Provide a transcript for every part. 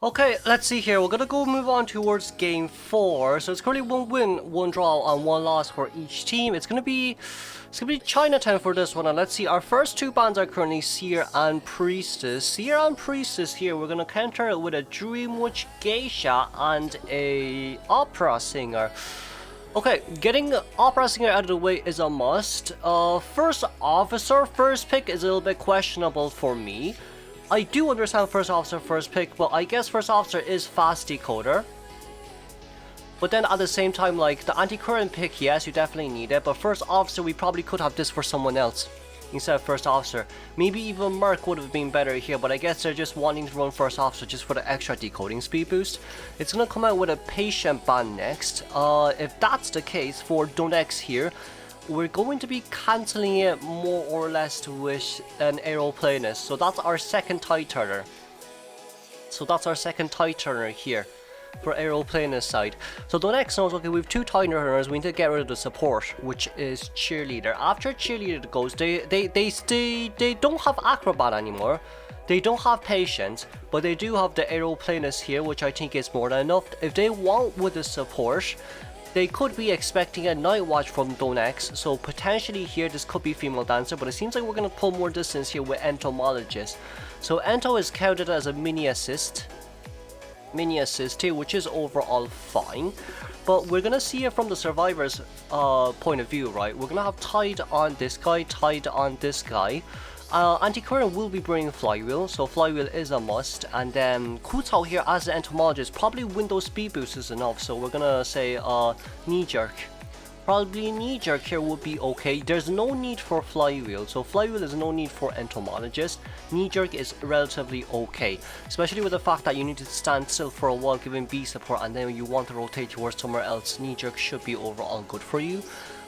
Okay, let's see here. We're gonna go move on towards game 4. So it's currently 1 win, 1 draw, and 1 loss for each team. It's gonna be Chinatown for this one. And let's see. Our first 2 bans are currently Seer and Priestess. Seer and Priestess here. We're gonna counter it with a Dream Witch Geisha and a Opera Singer. Okay, getting Opera Singer out of the way is a must. First Officer, first pick is a little bit questionable for me. I do understand First Officer first pick, but I guess First Officer is fast decoder. But then at the same time, like, the anti-current pick, yes, you definitely need it, but First Officer, we probably could have this for someone else instead of First Officer. Maybe even Merc would have been better here, but I guess they're just wanting to run First Officer just for the extra decoding speed boost. It's gonna come out with a Patient ban next. If that's the case for DongX here, we're going to be cancelling it more or less with an Aeroplanist. So that's our second tie turner. Here for Aeroplanist side. So DongX knows, okay, we have 2 tie turners, we need to get rid of the support, which is Cheerleader. After Cheerleader goes, they don't have Acrobat anymore. They don't have Patient, but they do have the Aeroplanist here, which I think is more than enough. If they want with the support, they could be expecting a Night Watch from DongX, so potentially here this could be Female Dancer, but it seems like we're going to pull more distance here with Entomologist. So Ento is counted as a mini assist here, which is overall fine. But we're going to see it from the Survivor's point of view, right? We're going to have tied on this guy, tied on this guy. Anti-current will be bringing Flywheel, so Flywheel is a must, and then Kutao here as the Entomologist, probably Windows speed boost is enough, so we're gonna say Knee Jerk. Probably Knee Jerk here would be okay. There's no need for Flywheel, so Flywheel is no need for Entomologist. Knee Jerk is relatively okay, especially with the fact that you need to stand still for a while giving B support, and then you want to rotate towards somewhere else. Knee Jerk should be overall good for you.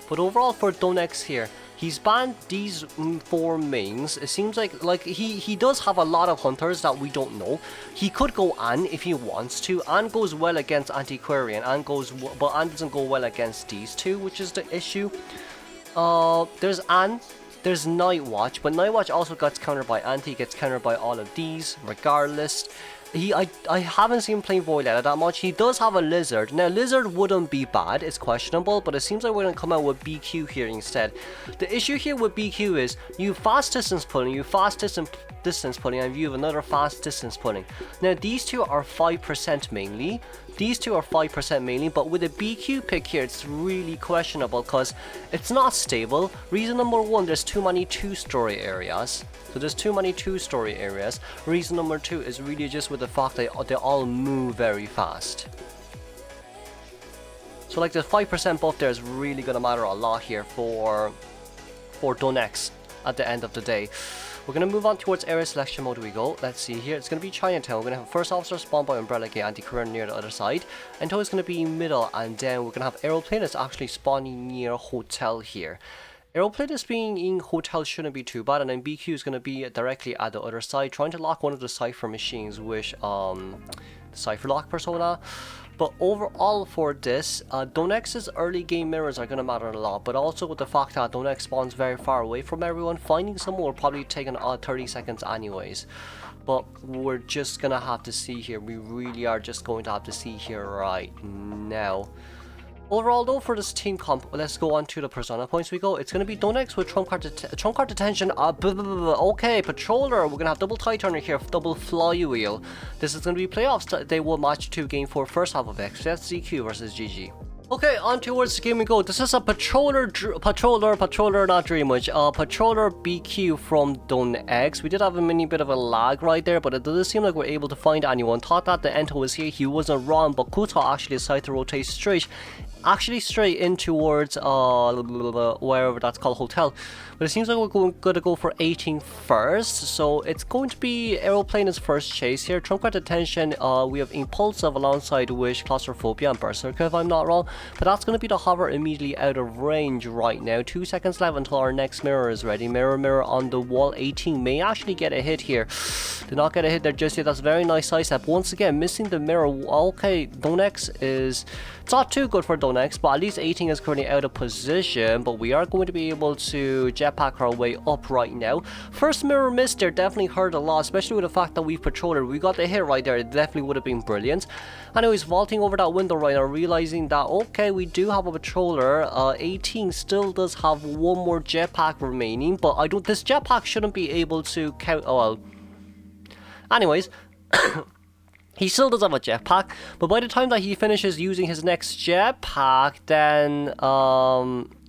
But overall for DongX here, he's banned these 4 mains. It seems like he does have a lot of hunters that we don't know. He could go An if he wants to. An goes well against Antiquarian, but An doesn't go well against these 2, which is the issue. There's An, there's Night Watch, but Night Watch also gets countered by Anti, gets countered by all of these, regardless. I haven't seen him playing Voidetta that much. He does have a Lizard. Now, Lizard wouldn't be bad. It's questionable, but it seems like we're going to come out with BQ here instead. The issue here with BQ is you fast distance pulling, and you have another fast distance pulling. Now, these 2 are 5% mainly. But with a BQ pick here, it's really questionable because it's not stable. Reason number 1, there's too many 2-story areas. Reason number 2 is really just with the fact that they all move very fast. So like the 5% buff there is really going to matter a lot here for DongX at the end of the day. We're going to move on towards area selection mode we go. Let's see here. It's going to be Chinatown. We're going to have First Officer spawned by Umbrella Gate Anti-Current near the other side. Ento is going to be middle, and then we're going to have Aeroplanist actually spawning near Hotel here. Aeroplanist being in Hotel shouldn't be too bad, and then BQ is going to be directly at the other side, trying to lock one of the Cypher machines with the Cypher Lock persona. But overall for this, DongX's early game mirrors are going to matter a lot, but also with the fact that DongX spawns very far away from everyone, finding someone will probably take an odd 30 seconds anyways. But we're just going to have to see here. We really are just going to have to see here right now. Overall though, for this team comp, let's go on to the persona points we go. It's going to be DongX with Trump card detention. Okay, Patroller. We're going to have double tie turner here, double Flywheel. This is going to be playoffs. They will match 2 game 4 first half of FPX.ZQ versus GG. Okay, on towards the game we go. This is a Patroller, not Dreamwitch. Patroller BQ from DongX. We did have a mini bit of a lag right there, but it doesn't seem like we're able to find anyone. Thought that the Ento was here, he wasn't wrong, but Kuta actually decided to rotate straight in towards wherever that's called Hotel. But it seems like we're going to go for 18 first, so it's going to be Aeroplanist's first chase here. Trump card detention, we have Impulsive alongside Wish, Claustrophobia, and Berserker if I'm not wrong, but that's going to be the hover immediately out of range right now. 2 seconds left until our next mirror is ready. Mirror on the wall. 18 may actually get a hit here. Did not get a hit there just yet. That's a very nice sidestep. Once again, missing the mirror. Okay, DongX is... It's not too good for DongX. DongX, but at least 18 is currently out of position, but we are going to be able to jetpack our way up right now. First mirror miss there definitely hurt a lot, especially with the fact that we've patrolled it. We got the hit right there, it definitely would have been brilliant. Anyways, vaulting over that window right now, realizing that, okay, we do have a patroller. 18 still does have one more jetpack remaining, but this jetpack shouldn't be able to count. Oh well. Anyways, he still does have a jetpack, but by the time that he finishes using his next jetpack, then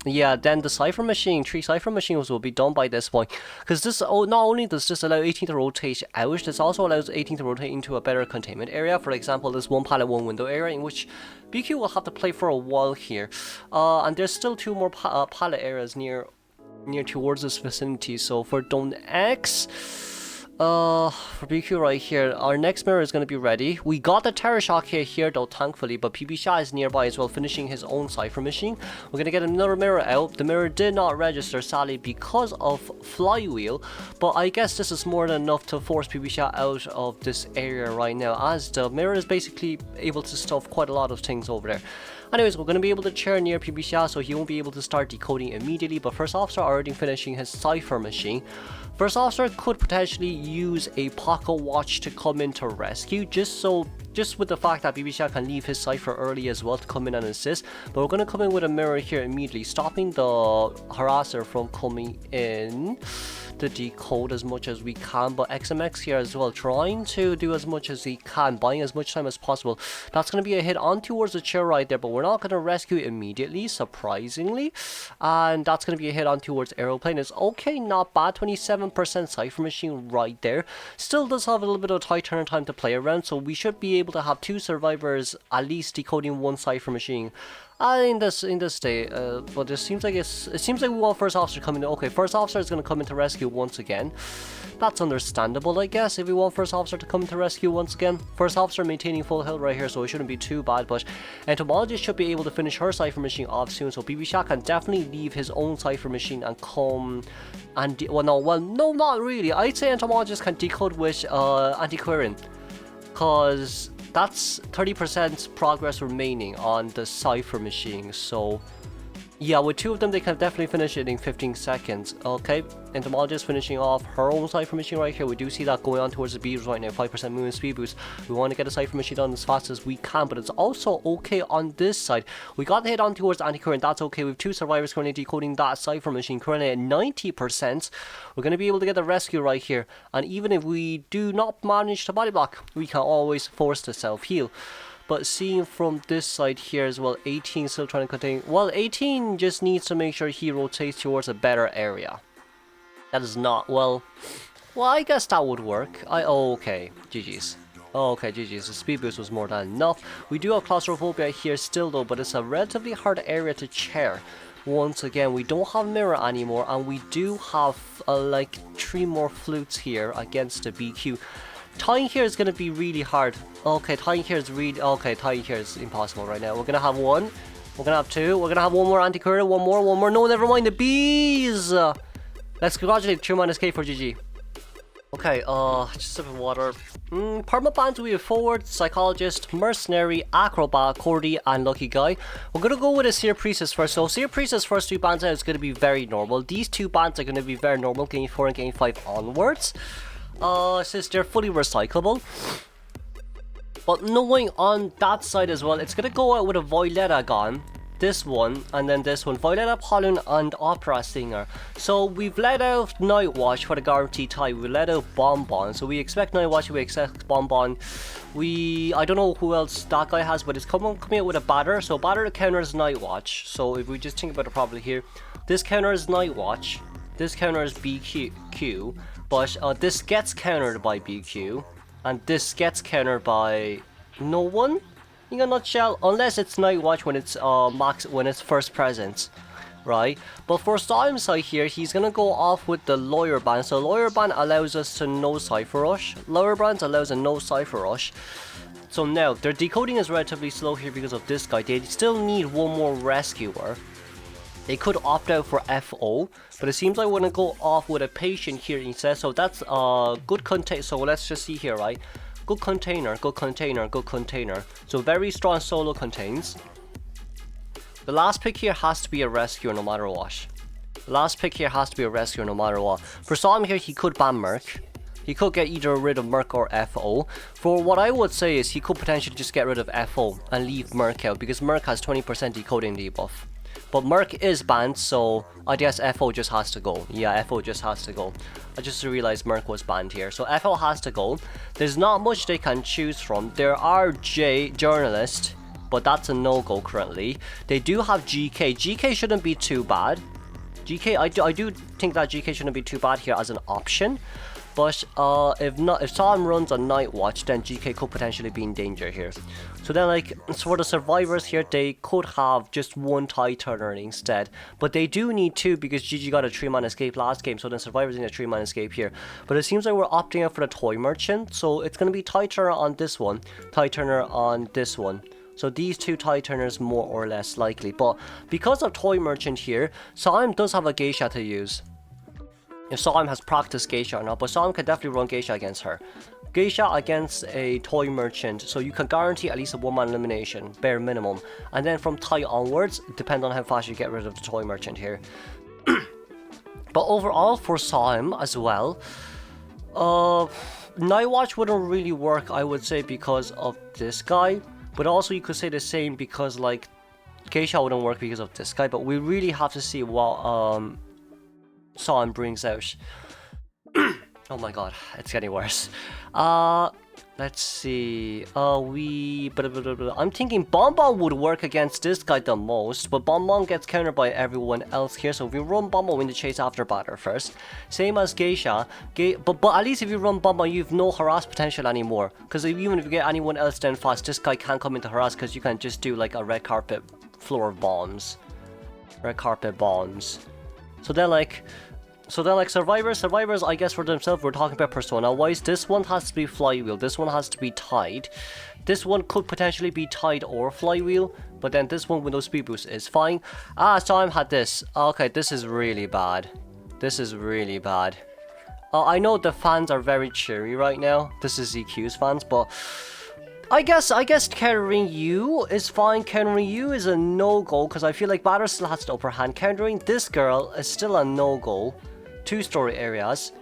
yeah, then the cipher machine, 3 cipher machines will be done by this point. Because this, not only does this allow 18 to rotate out, this also allows 18 to rotate into a better containment area. For example, this 1 pallet, 1 window area, in which BQ will have to play for a while here. And there's still 2 more pallet areas near towards this vicinity. So for DongX, for BQ right here, our next mirror is going to be ready. We got the terror shock here though, thankfully, but PB Shah is nearby as well, finishing his own cipher machine. We're going to get another mirror out. The mirror did not register, sadly, because of flywheel, but I guess this is more than enough to force PB Shah out of this area right now, as the mirror is basically able to stuff quite a lot of things over there. Anyways, we're going to be able to chair near PB Shah, so he won't be able to start decoding immediately, but First Officer already finishing his cipher machine. First Officer could potentially use a pocket watch to come in to rescue, just with the fact that PB Shah can leave his cipher early as well to come in and assist. But we're going to come in with a mirror here immediately, stopping the harasser from coming in to decode as much as we can. But XMX here as well, trying to do as much as he can, buying as much time as possible. That's going to be a hit on towards the chair right there, but we're not going to rescue immediately, surprisingly. And that's going to be a hit on towards aeroplane. It's okay, not bad. 27% cipher machine right there. Still does have a little bit of tight turn time to play around, so we should be able to have 2 survivors at least decoding 1 cipher machine. In this day, but it seems like we want First Officer coming in. Okay, First Officer is going to come in to rescue once again. That's understandable, I guess, if we want First Officer to come in to rescue once again. First Officer maintaining full health right here, so it shouldn't be too bad, but Entomologist should be able to finish her cipher machine off soon, so PB Shah can definitely leave his own cipher machine and come and no, not really. I'd say Entomologist can decode with antiquarian, because that's 30% progress remaining on the cipher machine. So yeah, with 2 of them, they can definitely finish it in 15 seconds. Okay, Entomologist finishing off her own cipher machine right here. We do see that going on towards the beavers right now, 5% movement speed boost. We want to get a cipher machine done as fast as we can, but it's also okay on this side. We got the hit on towards anti-current, that's okay. We have 2 survivors currently decoding that cipher machine, currently at 90%. We're going to be able to get the rescue right here, and even if we do not manage to body block, we can always force the self-heal. But seeing from this side here as well, 18 still trying to contain. Well, 18 just needs to make sure he rotates towards a better area. That is not, well, I guess that would work. Okay, GG's. Okay, GG's. The speed boost was more than enough. We do have claustrophobia here still though, but it's a relatively hard area to chair. Once again, we don't have mirror anymore, and we do have like 3 more flutes here against the BQ. Tying here is going to be really hard. Okay, tying here is tying here is impossible right now. We're going to have 1. We're going to have 2. We're going to have 1 more anti-courier. 1 more. No, never mind. The bees! Let's congratulate 2-K for GG. Okay, just a sip of water. Permabands, we have Forward, Psychologist, Mercenary, Acrobat, Cordy, and Lucky Guy. We're going to go with a Seer Priestess first. So Seer Priestess first 2 bands out is going to be very normal. These 2 bands are going to be very normal, gain 4 and gain 5 onwards. Since they're fully recyclable. But knowing on that side as well, it's gonna go out with a Violetta gun, this one, and then this one, Violetta, Pollen, and Opera Singer. So we've let out Night Watch for the guaranteed tie. We let out Bonbon, so we expect Night Watch, we expect Bonbon. I don't know who else that guy has, but it's coming out with a Batter. So Batter counters Night Watch. So if we just think about it properly here, this counters Night Watch, this counters BQ, but this gets countered by BQ, and this gets countered by no one, in a nutshell, unless it's Night Watch when it's when it's first present, right? But for Xawm's side here, he's gonna go off with the Lawyer Band. So Lawyer Band allows us to no Cypher Rush. Lawyer Band allows a no Cypher Rush. So now their decoding is relatively slow here because of this guy. They still need 1 more rescuer. They could opt out for FO, but it seems like we're going to go off with a patient here instead. So that's good contain. So let's just see here, right? Good container, good container, good container. So very strong solo contains. The last pick here has to be a rescuer no matter what. The last pick here has to be a rescuer no matter what. For Xawm here, he could ban Merc. He could get either rid of Merc or FO. For what I would say is he could potentially just get rid of FO and leave Merc out, because Merc has 20% decoding debuff. But Merc is banned, so I guess FO just has to go. Yeah, FO just has to go. I just realized Merc was banned here. So FO has to go. There's not much they can choose from. There are journalists, but that's a no-go currently. They do have GK. GK shouldn't be too bad. GK, I do think that GK shouldn't be too bad here as an option. But if Xawm runs a Night Watch, then GK could potentially be in danger here. So then, like, for the survivors here, they could have just one TIE turner instead. But they do need two, because GG got a 3-man escape last game, so then survivors need a 3-man escape here. But it seems like we're opting out for the Toy Merchant, so it's going to be TIE turner on this one, TIE turner on this one. So these two TIE turners more or less likely. But because of Toy Merchant here, Xawm does have a Geisha to use. If Xawm has practiced Geisha or not, but Xawm can definitely run Geisha against her. Geisha against a Toy Merchant, so you can guarantee at least a 1-man elimination, bare minimum. And then from TIE onwards, depending on how fast you get rid of the Toy Merchant here. But overall, for Xawm as well, Night Watch wouldn't really work, I would say, because of this guy. But also you could say the same because, like, Geisha wouldn't work because of this guy. But we really have to see what Xawm brings out. Oh my god, it's getting worse. Let's see. I'm thinking Bonbon would work against this guy the most, but Bonbon gets countered by everyone else here. So if we run Bonbon in the chase after batter first, same as Geisha. But at least if you run Bonbon, you've no harass potential anymore. Because even if you get anyone else down fast, this guy can't come into harass because you can just do like a red carpet floor of bombs, red carpet bombs. So then like survivors, I guess for themselves, we're talking about persona wise. This one has to be flywheel, this one has to be tied. This one could potentially be tied or flywheel, but then this one with no speed boost is fine. Xawm had this. Okay, this is really bad. This is really bad. I know the fans are very cheery right now. This is ZQ's fans, but I guess countering you is fine. Countering you is a no-go because I feel like batter still has the upper hand. Countering this girl is still a no-go. 2-story areas,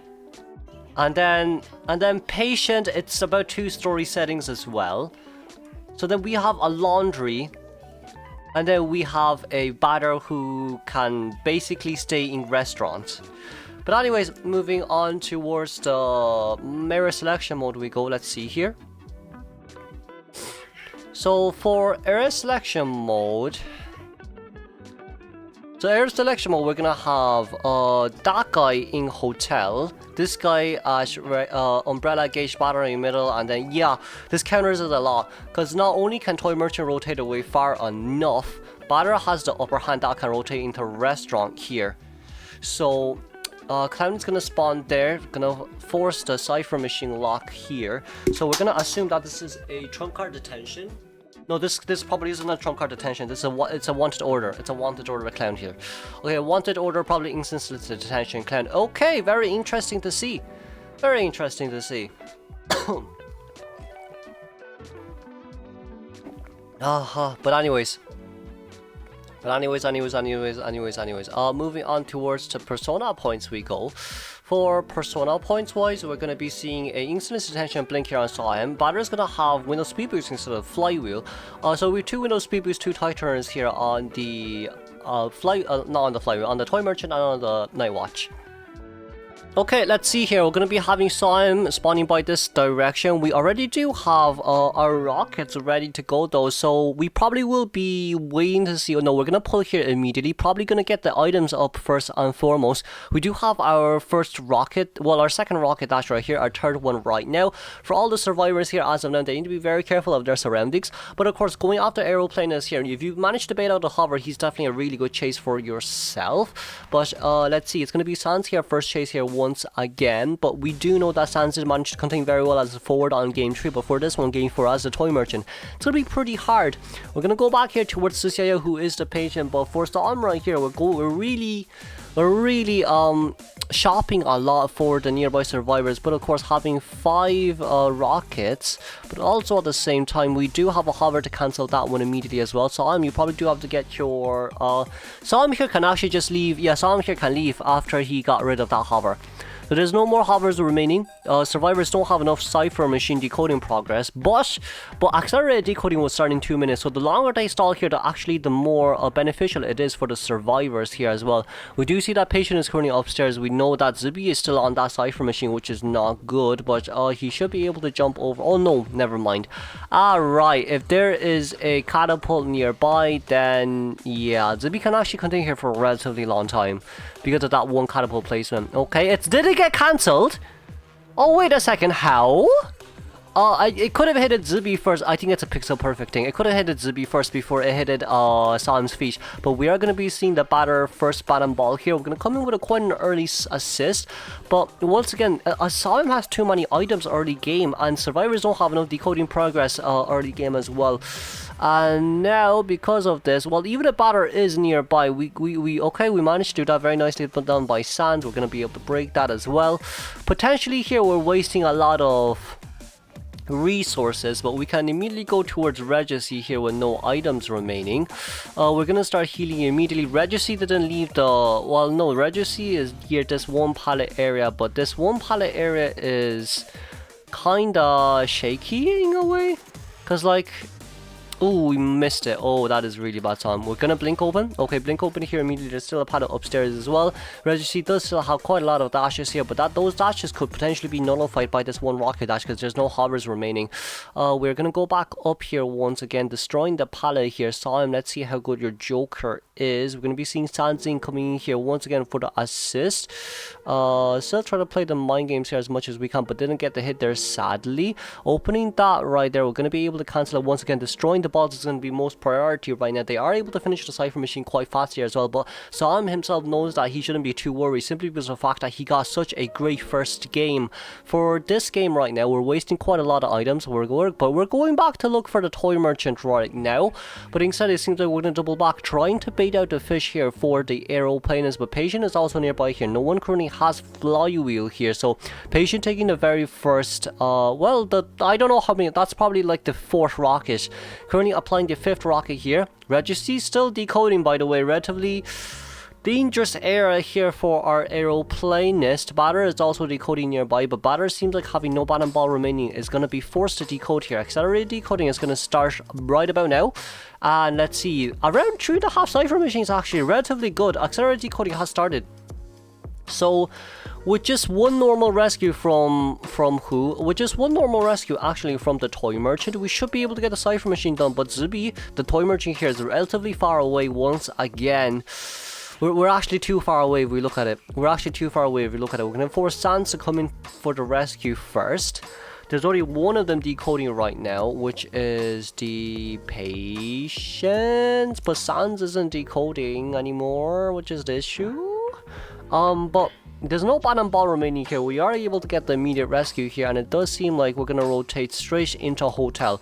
and then patient, it's about 2-story settings as well. So then we have a laundry, and then we have a batter who can basically stay in restaurants. But anyways, moving on towards the mirror selection mode we go. Let's see here. So for error selection mode, we're gonna have that guy in hotel, this guy as umbrella gauge battery in middle, and then yeah, this counters it a lot because not only can Toy Merchant rotate away far enough, batter has the upper hand that can rotate into restaurant here. So Clown's gonna spawn there, gonna force the Cypher machine lock here. So we're gonna assume that this is a trump card detention. No, this probably isn't a trump card detention. It's a wanted order. It's a wanted order of Clown here. Okay, wanted order, probably instant detention Clown. Okay, very interesting to see. Very interesting to see. But anyways. Moving on towards the persona points we go. For persona points wise, we're going to be seeing a instant detention blink here on Xawm. Batter is going to have Windows speed boost instead of flywheel. So we have 2 Windows speed boost, 2 TIE turners here on the not on the flywheel, on the Toy Merchant and on the Night Watch. Okay, let's see here. We're going to be having Xawm spawning by this direction. We already do have our rockets ready to go though, so we probably will be waiting to see. Oh no, we're going to pull here immediately. Probably going to get the items up first and foremost. We do have our first rocket, well, our second rocket dash right here, our third one right now. For all the survivors here as of now, they need to be very careful of their surroundings. But of course, going after aeroplaners here, if you manage to bait out the hover, he's definitely a really good chase for yourself. But let's see, it's going to be Sans here, first chase here once again, but we do know that Sans did manage to contain very well as a forward on game 3, but for this one, game 4 as the Toy Merchant, it's gonna be pretty hard. We're gonna go back here towards Susiaya, who is the patient, but for Xawm right here, we're really we're really shopping a lot for the nearby survivors, but of course having 5 rockets, but also at the same time we do have a hover to cancel that one immediately as well. So you probably do have to get your Xawm here can actually just leave. Yeah, Xawm here can leave after he got rid of that hover. So there's no more hovers remaining. Survivors don't have enough cipher machine decoding progress, but accelerated decoding will start in 2 minutes. So the longer they stall here, the more beneficial it is for the survivors here as well. We do see that patient is currently upstairs. We know that Zuby is still on that cipher machine, which is not good, but he should be able to jump over. Oh no, never mind. Alright, if there is a catapult nearby, then yeah, Zuby can actually continue here for a relatively long time because of that one catapult placement. Okay, did it get cancelled? Oh, wait a second, how? It could have hit Zuby first. I think it's a pixel perfect thing. It could have hit Zuby first before it hit Xawm's feet. But we are going to be seeing the batter first bat and ball here. We're going to come in with quite an early assist. But once again, Xawm has too many items early game, and survivors don't have enough decoding progress early game as well. And now, because of this, well, even the batter is nearby. We managed to do that very nicely, put down by Sands. We're going to be able to break that as well. Potentially here, we're wasting a lot of resources, but we can immediately go towards Regency here with no items remaining. We're gonna start healing immediately. Regency didn't leave the, well, no, Regency is here, this one pallet area, but this one pallet area is kinda shaky in a way, because like, oh, we missed it. Oh, that is really bad time. We're gonna blink open. Okay, blink open here immediately. There's still a pallet upstairs as well. Regency does still have quite a lot of dashes here, but those dashes could potentially be nullified by this one rocket dash because there's no hovers remaining. We're gonna go back up here once again, destroying the pallet here. Xawm, let's see how good your Joker is. We're gonna be seeing Sanzine coming in here once again for the assist. Still trying to play the mind games here as much as we can, but didn't get the hit there, sadly. Opening that right there, we're gonna be able to cancel it once again. Destroying the balls is going to be most priority right now. They are able to finish the cipher machine quite fast here as well, but Xawm himself knows that he shouldn't be too worried simply because of the fact that he got such a great first game. For this game right now, we're wasting quite a lot of items, but we're going back to look for the toy merchant right now. But instead, it seems like we're going to double back, trying to bait out the fish here for the aeroplaners, but Patient is also nearby here. No one currently has flywheel here, so Patient taking the very first, well, I don't know how many, that's probably like the 4th rocket. Currently applying the 5th rocket here. Regency still decoding, by the way. Relatively dangerous area here for our aeroplanist. Batter is also decoding nearby, but Batter seems like having no bat and ball remaining is going to be forced to decode here. Accelerated decoding is going to start right about now. And let's see, around 3.5 cipher machines actually relatively good. Accelerated decoding has started. So with just one normal rescue from who? With just one normal rescue actually from the toy merchant, we should be able to get the cipher machine done. But Zuby, the toy merchant here, is relatively far away once again. We're actually too far away if we look at it. We're actually too far away if we look at it. We're going to force Sans to come in for the rescue first. There's only one of them decoding right now, which is the Patience. But Sans isn't decoding anymore, which is the issue. But there's no bat and ball remaining here. We are able to get the immediate rescue here, and it does seem like we're gonna rotate straight into a hotel.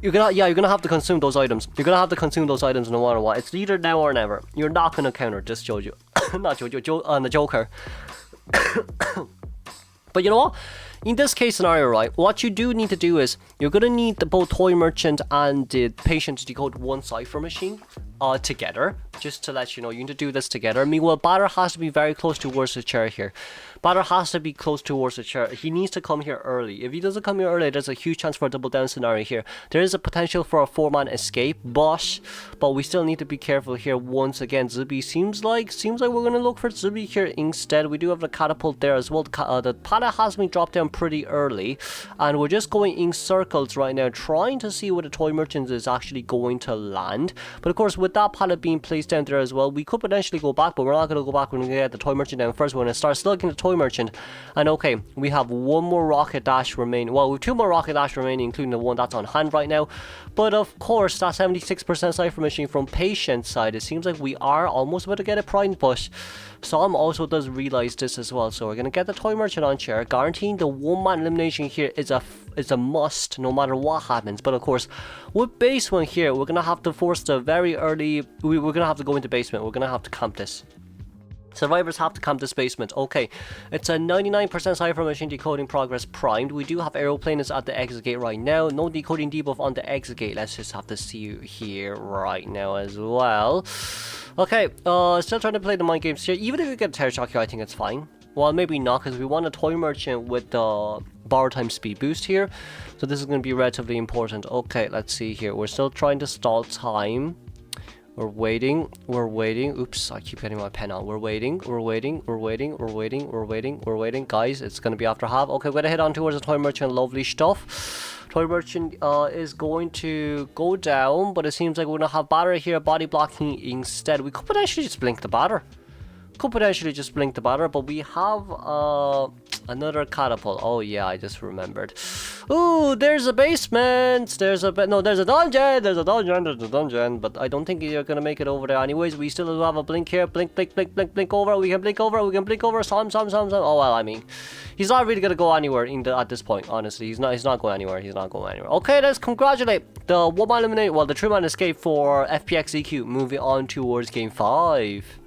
You're gonna have to consume those items. You're gonna have to consume those items no matter what. It's either now or never. You're not gonna counter this Jojo, not Jojo, the Joker. But you know what? In this case scenario, right, what you do need to do is you're gonna need the both toy merchant and the patient to decode one cipher machine together, just to let you know. You need to do this together. Meanwhile, Batter has to be very close towards the chair here. Batter has to be close towards the chair. He needs to come here early. If he doesn't come here early, there's a huge chance for a double down scenario here. There is a potential for a 4-man escape, but we still need to be careful here once again. Zuby seems like we're gonna look for Zuby here instead. We do have the catapult there as well. The pallet has been dropped down pretty early, and we're just going in circles right now, trying to see where the toy merchant is actually going to land. But of course, with that pallet being placed down there as well, we could potentially go back, but we're not going to go back. We're going to get the toy merchant down first. We're going to start slugging the toy merchant. And okay, we have one more rocket dash remaining. Well, we have 2 more rocket dash remaining, including the one that's on hand right now. But of course, that 76% cipher machine from Patient's side, it seems like we are almost about to get a prime push. Xawm also does realize this as well, so we're going to get the toy merchant on chair, guaranteeing the 1-man elimination here is a must no matter what happens. But of course, with base 1 here, we're going to have to force the very early, we're going to have to go into basement. We're going to have to camp this. Survivors have to camp this basement. Okay, it's a 99% cipher machine decoding progress primed. We do have aeroplaners at the exit gate right now. No decoding debuff on the exit gate. Let's just have to see you here right now as well. Okay, still trying to play the mind games here. Even if we get a terror shock here, I think it's fine. Well, maybe not, because we want a toy merchant with the borrow time speed boost here. So this is going to be relatively important. Okay, let's see here. We're still trying to stall time. We're waiting. Oops, I keep getting my pen out. We're waiting. Guys, it's going to be after half. Okay, we're going to head on towards the toy merchant. Lovely stuff. Toy merchant is going to go down, but it seems like we're going to have batter here, body blocking instead. We could potentially just blink the batter. But we have another catapult. Oh yeah, I just remembered. Ooh, there's a basement. There's a dungeon. But I don't think you're gonna make it over there anyways. We still have a blink here. Blink over. We can blink over. Some. Oh well, I mean, he's not really gonna go anywhere at this point. Honestly, he's not going anywhere. Okay, let's congratulate the 1-man eliminate. Well, the 3-man escape for FPX.ZQ. Moving on towards game 5.